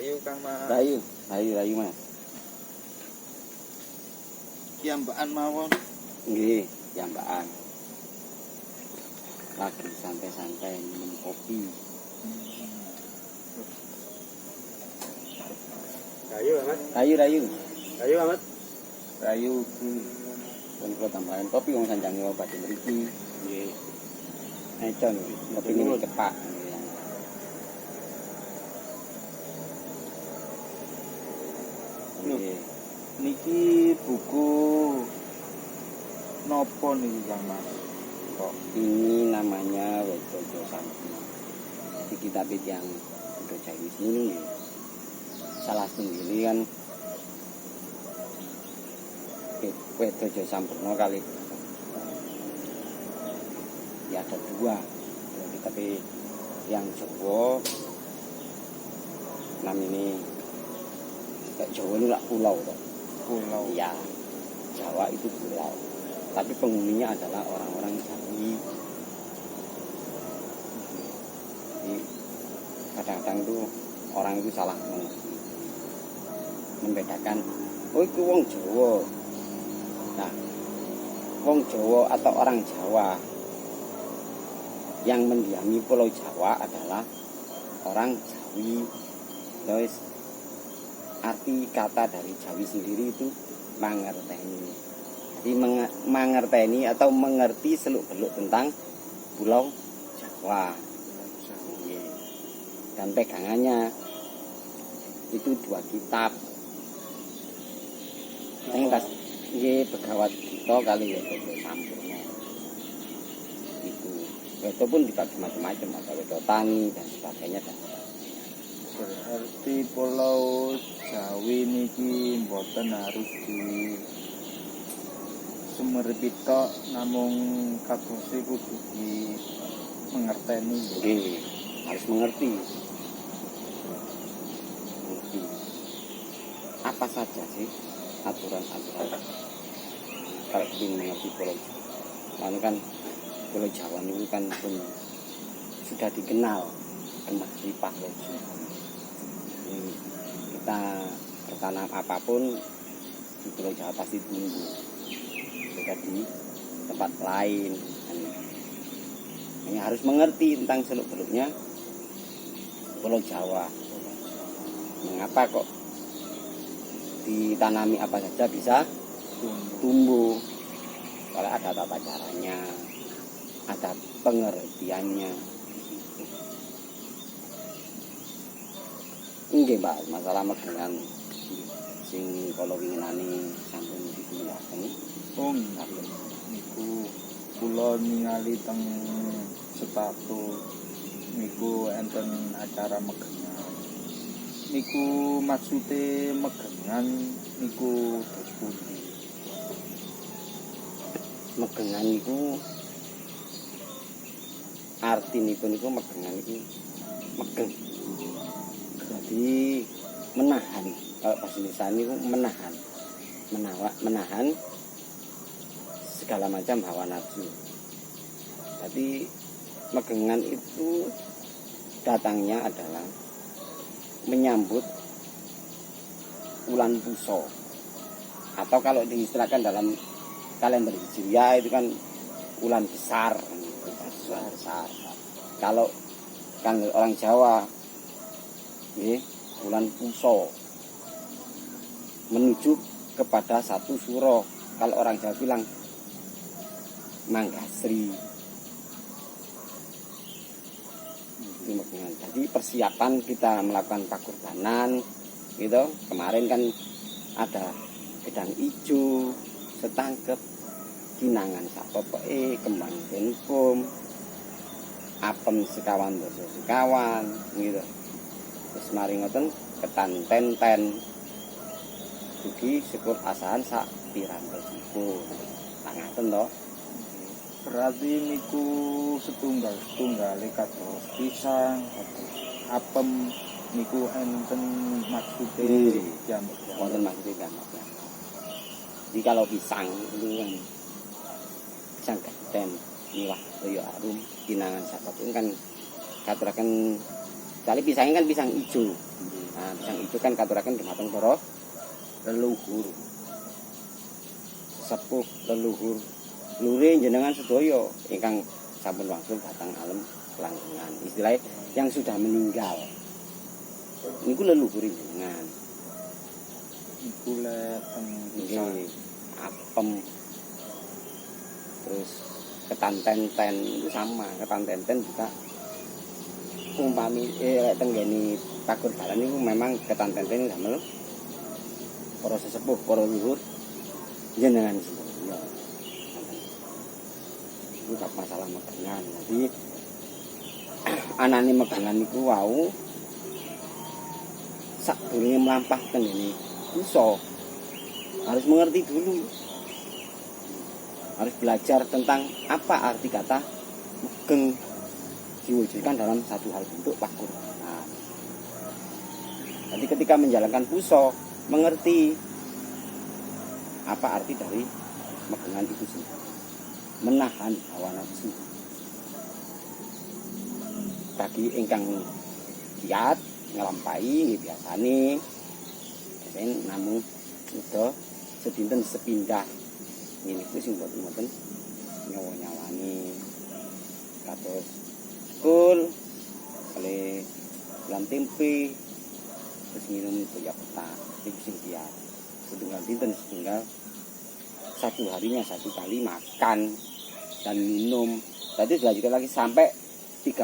rayu Kang Mas. Rayu Mas. Kiambaan mawon. Nggih, kiambaan. Lagi santai-santai minum kopi. Rayu amat. Rayu Amat. Rayu ki. Pun kula tambahan kopi wong sanjange obat mriki. Nggih. Econ kopi ini cepak. Nggih. Niki buku nopo niki Kang Mas? Kok ini namanya Wedojo Sampurna. Di kitab yang udah jadi sini salah sendiri kan Wedojo Sampurna kali ya ada dua, tapi yang Jawa namanya Jawa ini lah pulau toh. Pulau. Iya, Jawa itu pulau. Tapi penghuninya adalah orang-orang Jawi. Jadi kadang-kadang itu orang itu salah membedakan. Oh itu wong Jawa. Nah, wong Jawa atau orang Jawa yang mendiami Pulau Jawa adalah orang Jawi. Terus arti kata dari Jawi sendiri itu mangerteni. Jadi mangerteni atau mengerti seluk-beluk tentang Pulau Jawa. Dan pegangannya itu dua kitab. Yang tas Begawat Gita kali Wedojo Sampurna. Itu pun dibagi macam-macam, ada Wedo Tani dan sebagainya dan berarti Pulau Jawi niki mboten harus di sumeripita namung kadosi kudu di mengerteni. Nggih, harus mengerti. Apa saja sih aturan-aturan kalau ingin mengerti Pulau Jawa. Lalu kan Pulau Jawa ini kan pun sudah dikenal kemahlipah loji. Kita bertanam apapun di Pulau Jawa pasti tumbuh. Juga di tempat lain. Hanya harus mengerti tentang seluk-beluknya Pulau Jawa. Mengapa kok ditanami apa saja bisa tumbuh? Kalau ada tata caranya, ada pengertiannya. Nggih, Mbak, masalah megengan sing kala winginane sampun dipindahaken. Oh, niku kula ningali teng status niku enten acara megengan. Niku maksude megengan niku pundi? Megengan niku artinipun niku megengan niku megeng. Jadi menahan, kalau bahasa Indonesia niku menahan segala macam hawa nafsu. Jadi megengan itu datangnya adalah menyambut bulan Puso, atau kalau diistilahkan dalam kalender Hijriah itu kan bulan besar. Kalau kan orang Jawa bulan Puso menuju kepada satu suro. Kalau orang Jawa bilang Manggasri. Jadi persiapan kita melakukan pakurbanan gitu. Kemarin kan ada gedang ijo, setangkep, kinangan sapopoke, kembang denpom, apem sekawan doso sekawan gitu. Terus mari ngoten ketan tenten. Dugi syukur asahan sak pirang-pirang. Tangaten to. Berarti niku setunggal-setunggal kados pisang, kados apem niku enten maksude jamak. Wonten maksude jamak. Jadi kalau pisang itu kan pisang genten, miwah toyo arum, kinangan sapat itu kan katuraken kali pisangnya kan pisang ijo. Nah, yang itu kan katuraken dumateng para leluhur. Sepuh leluhur lure jenengan sedaya ingkang sampun wangsul dhateng alam kelanggengan. Istilahnya yang sudah meninggal. Niku leluhur jenengan. Iku lek teng desa Nggih, apem. Terus ketan tenten itu sama, ketan tenten juga umpami tenggene pakur dalan niku memang ketan tenten damel para sesepuh, para leluhur jenengan semuanya. Itu tak masalah megangan. Jadi anane megangan niku wau sadurunge mlampah tenggene kusa harus mengerti dulu. Harus belajar tentang apa arti kata megeng diwujudkan dalam satu hal bentuk pakur. Nah, jadi ketika menjalankan puso mengerti apa arti dari megengan itu sendiri, menahan hawa nafsu. Bagi ingkang giat ngelampahi biasane namung udah sedinten sepindah ini ku sing mboten nyawa-nyawani kados kul oleh bulan tempe terus minum toya peta itu sing giat setunggal dinten setunggal satu harinya satu kali makan dan minum. Tadi dilanjutkan lagi sampai 30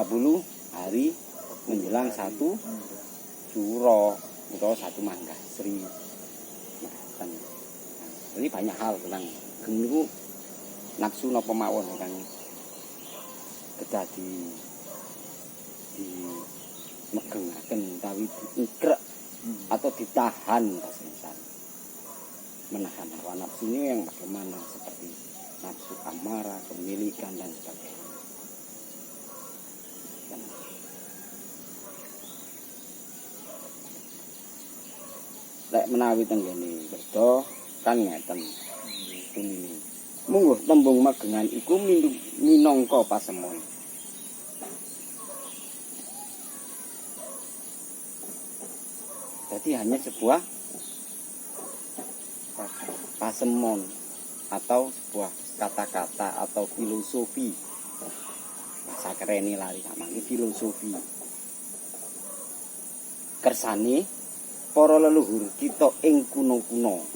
hari menjelang satu suro atau satu mangga sri. Ini banyak hal tentang geniku nafsu napa mawon kan kedah di megengaken utawi diikrek atau ditahan bahasa menahan hawa nafsu ini yang bagaimana seperti nafsu amarah, pemilikan dan sebagainya. Lek menawi tenggene Werda kan ngeten. Mungguh tembung magengan iku minangka pasemon. Jadi hanya sebuah pasemon atau sebuah kata-kata atau filosofi. Bahasa keren lari sama ini filosofi. Kersane para leluhur kita ing kuno-kuno.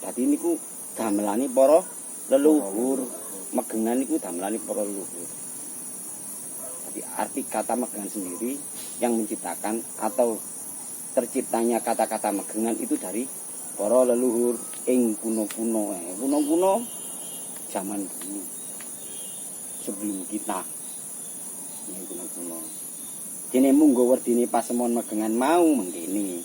Dadi niku gamelane para leluhur, megengan niku gamelane para leluhur. Jadi arti kata megengan sendiri yang menciptakan atau terciptanya kata-kata megengan itu dari para leluhur ing kuno-kuno. Kuno-kuno zaman dulu sebelum kita. Ing kuno-kuno. Dene munggo werdine pasemon megengan mau mengkene.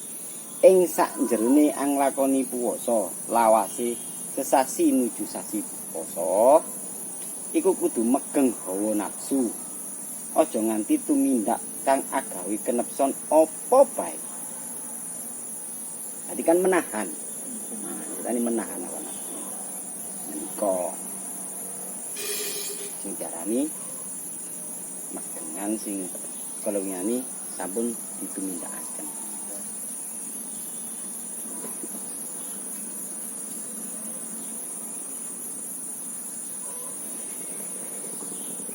Ing sakjerone anglakoni puasa lawase sesasi nuju sasi puasa iku kudu megeng hawa nafsu. Aja nganti tumindak kang agawe kenepson apa bae. Tadi kan menahan. Nah, kita ini menahan hawa nafsu. Menika sing diarani megengan sing kalau nyani sampun ditumindakaken.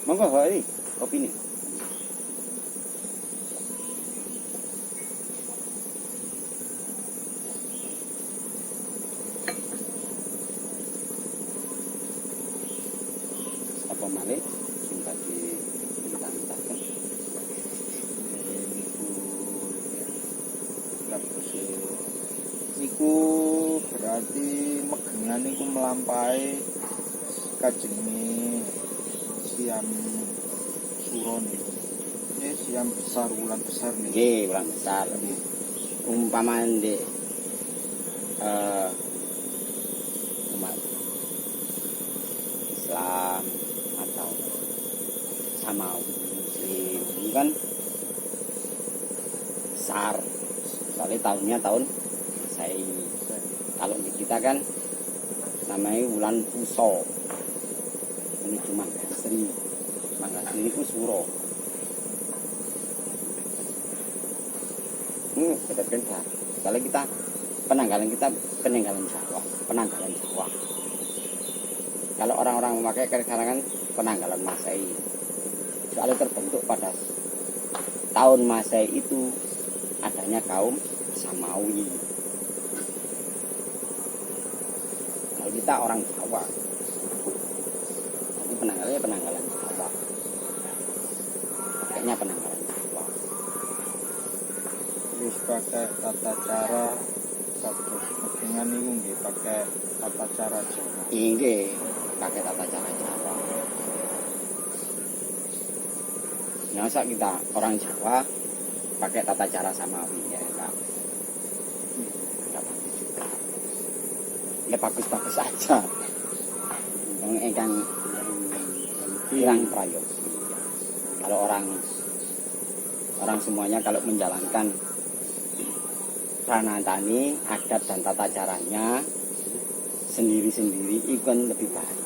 Monggo hari kopi nih. Apa malih sing tadi ditantangkan? Niku berarti megengan niku melampaui kajenge siam suro niku. Ini siam besar, bulan besar nih. Nggih, bulan besar. Umpama ndek umat Islam atau sama muslim ini kan besar. Soalnya tahunnya tahun saya. Kalau di kita kan namanya bulan Puso menuju Manggasri. Manggasri itu suro. ini beda-beda. Kalau kita penanggalan Jawa, penanggalan Jawa. Kalau orang-orang memakai sekarang kan penanggalan Masehi. Soalnya terbentuk pada tahun Masehi itu adanya kaum Samawi. Kalau kita orang Jawa, jadi penanggalan Jawa. Pakainya penanggalan Jawa. Terus pakai tata cara kados megengan niku nggih pakai tata cara Jawa. Nggih, pakai tata cara Jawa. Nah, masa kita orang Jawa pakai tata cara Samawi ya, enggak bagus juga. Ya bagus-bagus saja. Yang kurang prayogi. Kalau orang semuanya kalau menjalankan pranatani, adat dan tata caranya sendiri-sendiri itu kan lebih baik.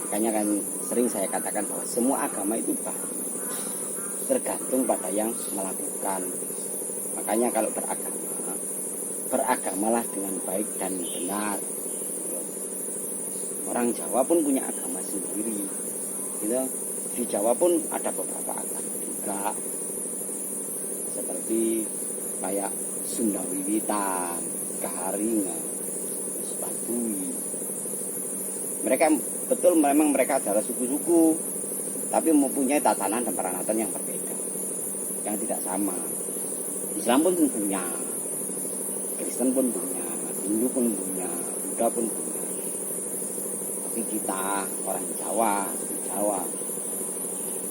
Makanya kan sering saya katakan bahwa semua agama itu baik, tergantung pada yang melakukan. Makanya kalau beragamalah dengan baik dan benar. Orang Jawa pun punya agama sendiri, gitu. Di Jawa pun ada beberapa agama juga, seperti kayak Sunda Wiwitan, Kaharingan, Baduy. Mereka betul memang mereka adalah suku-suku, tapi mempunyai tatanan dan peranatan yang berbeda, yang tidak sama. Islam pun punya, Kristen pun punya, Hindu pun punya, Buddha pun punya. Tapi kita orang Jawa, di Jawa,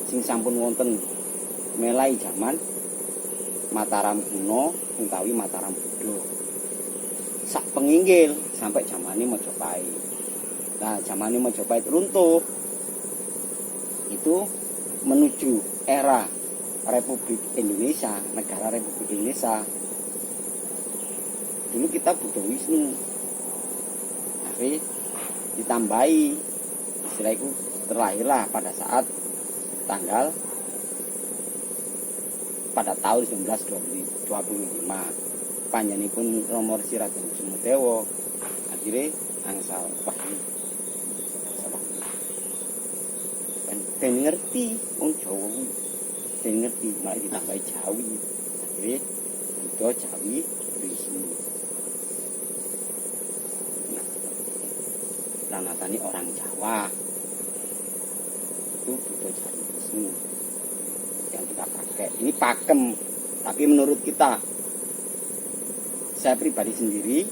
sing sampun wonten melai zaman Mataram kuno utawi Mataram Buddha. Sak penginggil sampai zamane Majapahit. Nah, zamane Majapahit runtuh. Itu menuju era Republik Indonesia, negara Republik Indonesia. Dulu kita Buddha Wisnu. Tapi ditambahi istilah itu terlahirlah pada saat pada tahun 1925 panjenenganipun Romo Siratun Sumedewo akhirnya angsal wahyu dan ngerti Jawa dan ngerti malah ditambahi Jawi akhirnya Buddha Jawi Wisnu pranatani orang Jawa itu Buddha Jawi Wisnu yang kita pakai. Ini pakem, tapi menurut kita, saya pribadi sendiri,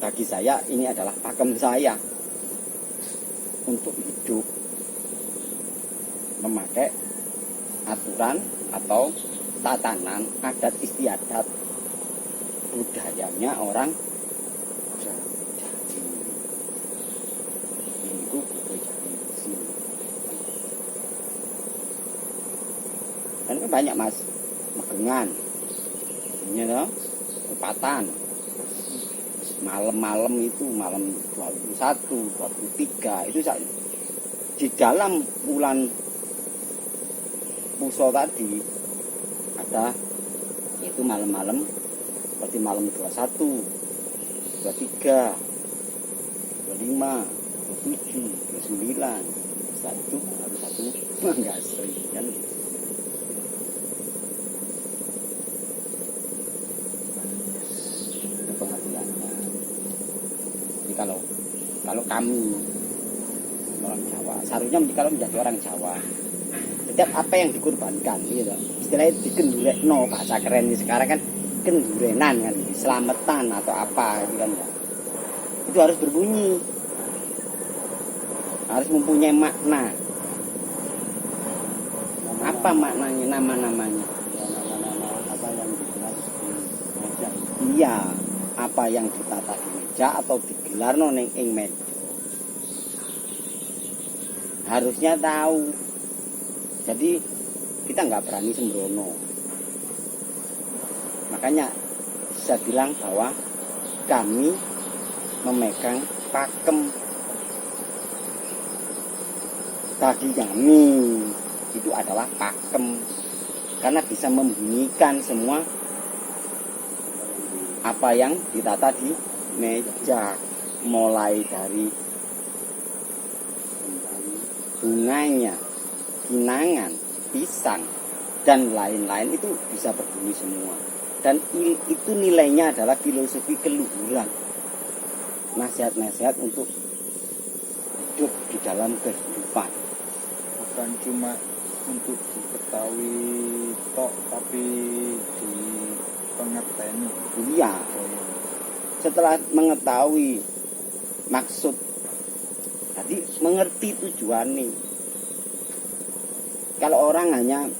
bagi saya ini adalah pakem saya untuk hidup, memakai aturan atau tatanan adat istiadat budayanya orang Jawi. Ini itu Buddha Jawi Wisnu. Dan banyak mas, megengan, ini loh, kupatan, malam-malam itu, malam 21, 23, itu di dalam bulan Puso tadi, ada, itu malam-malam, seperti malam 21, 23, 25, 27, 29, setelah itu harus satu enggak sering kan. Kalau kami orang Jawa, seharusnya kalau menjadi orang Jawa, setiap apa yang dikorbankan, gitu, istilahnya dikendulekno, bahasa keren sekarang kan kendurenan kan, selamatan atau apa, gitu kan ya. Itu harus berbunyi, harus mempunyai makna. Apa maknanya, nama-namanya? Nama-nama apa yang dijelas di meja. Iya, apa yang ditata di meja atau digelar ning ing meja. Harusnya tahu. Jadi kita nggak berani sembrono. Makanya saya bilang bahwa kami memegang pakem. Bagi kami itu adalah pakem. karena bisa membunyikan semua apa yang ditata di meja, mulai dari bunganya, kinangan, pisang, dan lain-lain itu bisa berbunyi semua. Dan itu nilainya adalah filosofi keluhuran, nasihat-nasihat untuk hidup di dalam kehidupan. Bukan cuma untuk diketahui tok, tapi di pengertian. Iya, setelah mengetahui maksud, jadi mengerti tujuannya. Kalau orang hanya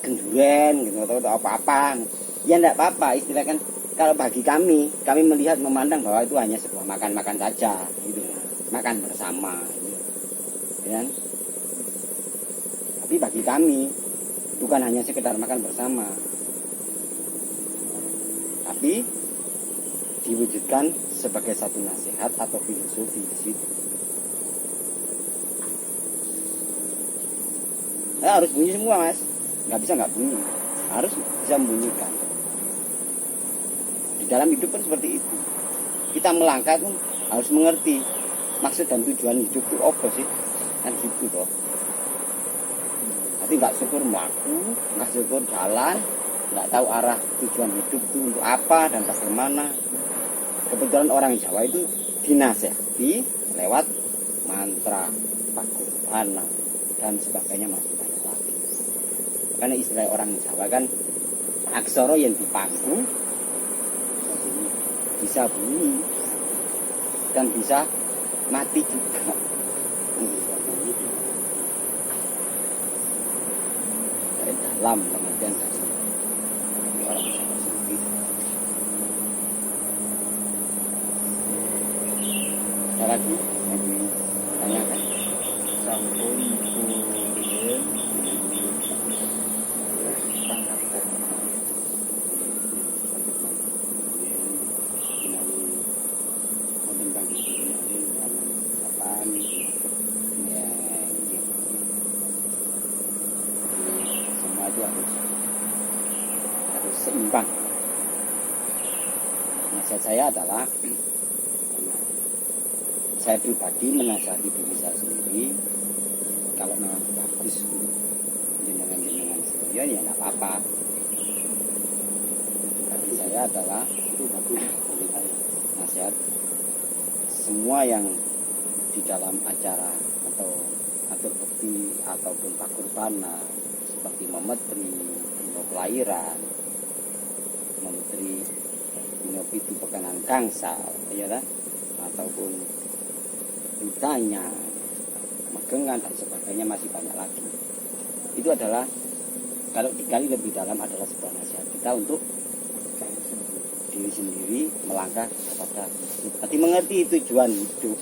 genduren gitu atau apa-apa, ya enggak apa-apa, istilah kan. Kalau bagi kami melihat memandang bahwa itu hanya sebuah makan-makan saja gitu, makan bersama gitu. Ya. Tapi bagi kami bukan hanya sekedar makan bersama, tapi diwujudkan sebagai satu nasihat atau filosofi di situ. Nah, harus bunyi semua, Mas. Nggak bisa nggak bunyi, harus bisa membunyikan. Di dalam hidup pun seperti itu. Kita melangkah pun harus mengerti maksud dan tujuan hidup itu apa sih, kan gitu toh. Tapi nggak syukur melaku, nggak syukur jalan, nggak tahu arah tujuan hidup itu untuk apa dan bagaimana. Kebetulan orang Jawa itu dinasehati lewat mantra, pakurbana, dan sebagainya masih banyak lagi. Karena istilah orang Jawa kan aksara yang dipaku bisa bunyi dan bisa mati juga. Dari dalam pengertian dasar orang Jawa sendiri. Ada lagi yang ditanyakan? Sampun kuriyen pengertian. Semua itu harus seimbang. Nasihat saya adalah saya pribadi menasihati diri saya sendiri, kalau memang bagus jenengan sedaya ya tidak apa-apa. Bagi saya adalah itu bagus bagi saya. Nasihat semua yang di dalam acara atau atur bukti ataupun pakurbana seperti memetri, dino kelahiran, memetri dino pitu pekanan gangsal, ya kan? Ataupun ditanya, magengan dan sebagainya masih banyak lagi. Itu adalah kalau digali lebih dalam adalah sebuah nasihat kita untuk diri sendiri melangkah kepada hidup. Berarti mengerti tujuan hidup.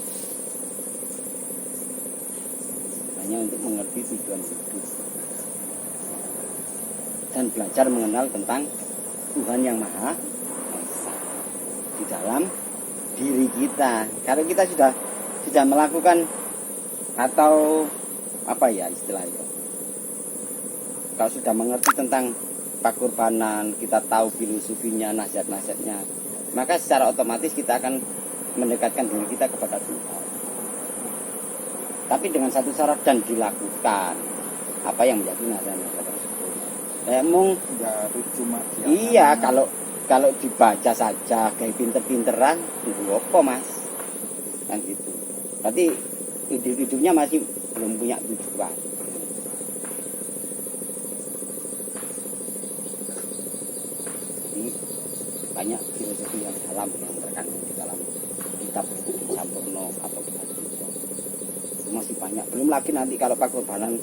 Hanya untuk mengerti tujuan hidup dan belajar mengenal tentang Tuhan yang Maha Esa di dalam diri kita. Kalau kita sudah melakukan atau apa ya istilahnya, kalau sudah mengerti tentang pakurbanan, kita tahu filosofinya, nasihat-nasihatnya, maka secara otomatis kita akan mendekatkan diri kita kepada Tuhan. Tapi dengan satu syarat dan dilakukan apa yang menjadi nasihat-nasihat tersebut. Nggak harus cuma Iya, kalau dibaca saja kayak pinter-pinteran, itu apa Mas? Kan gitu. Berarti hidupnya masih belum punya tujuan. Jadi banyak filosofi yang dalam yang terkandung di dalam kitab Sampurno atau kitab itu. Masih banyak. Belum lagi nanti kalau pakurbanan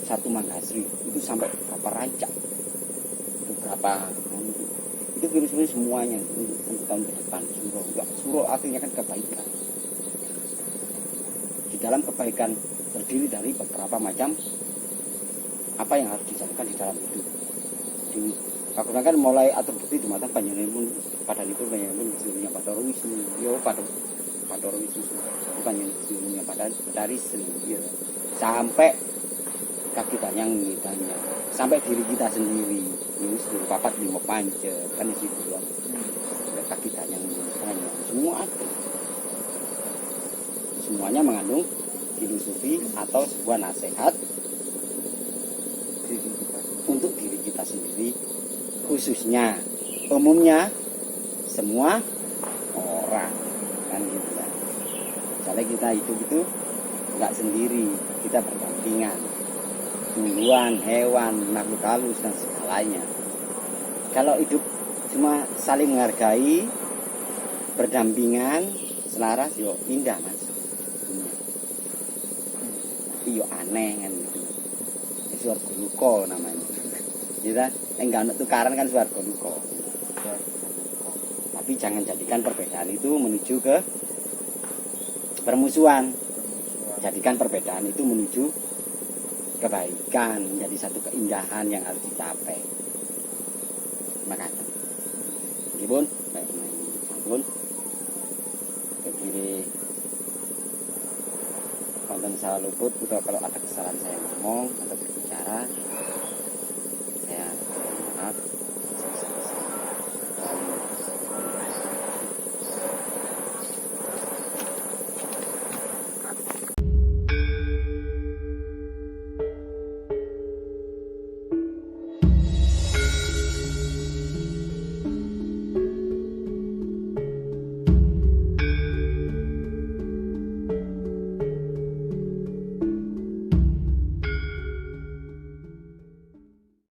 satu Manggasri itu sampai berapa rancak, beberapa itu filosofi semuanya untuk tahun ke depan. Suro artinya kan kebaikan. Di dalam kebaikan terdiri dari beberapa macam apa yang harus dijalankan di dalam hidup. Di Pakurban kan mulai atur bukti di mata panjenengan pada itu panjenengan seluruhnya pada Wisnu, yo pada Wisnu bukan seluruhnya pada dari Wisnu, ya. Sampai kaki tanyang mitanya sampai diri kita sendiri. Ini seluruh papat lima panca kan isi dua. Kaki yang banyak semua ada. Semuanya mengandung filosofi atau sebuah nasihat diri kita. untuk diri kita sendiri, khususnya, umumnya semua orang kan gitu ya. Misalnya kita hidup itu nggak sendiri, kita berdampingan, tumbuhan, hewan, makhluk halus dan segalanya. Kalau hidup cuma saling menghargai, berdampingan, selaras, yo indah mas. Tapi yo aneh kan gitu. Swarga luka namanya. Kita enggak tukaran kan swarga luka. Tapi jangan jadikan perbedaan itu menuju ke permusuhan. Jadikan perbedaan itu menuju kebaikan, menjadi satu keindahan yang harus dicapai. Makanya, gimana? Ampun, begini. Konten salah luput, atau kalau ada kesalahan saya ngomong atau berbicara,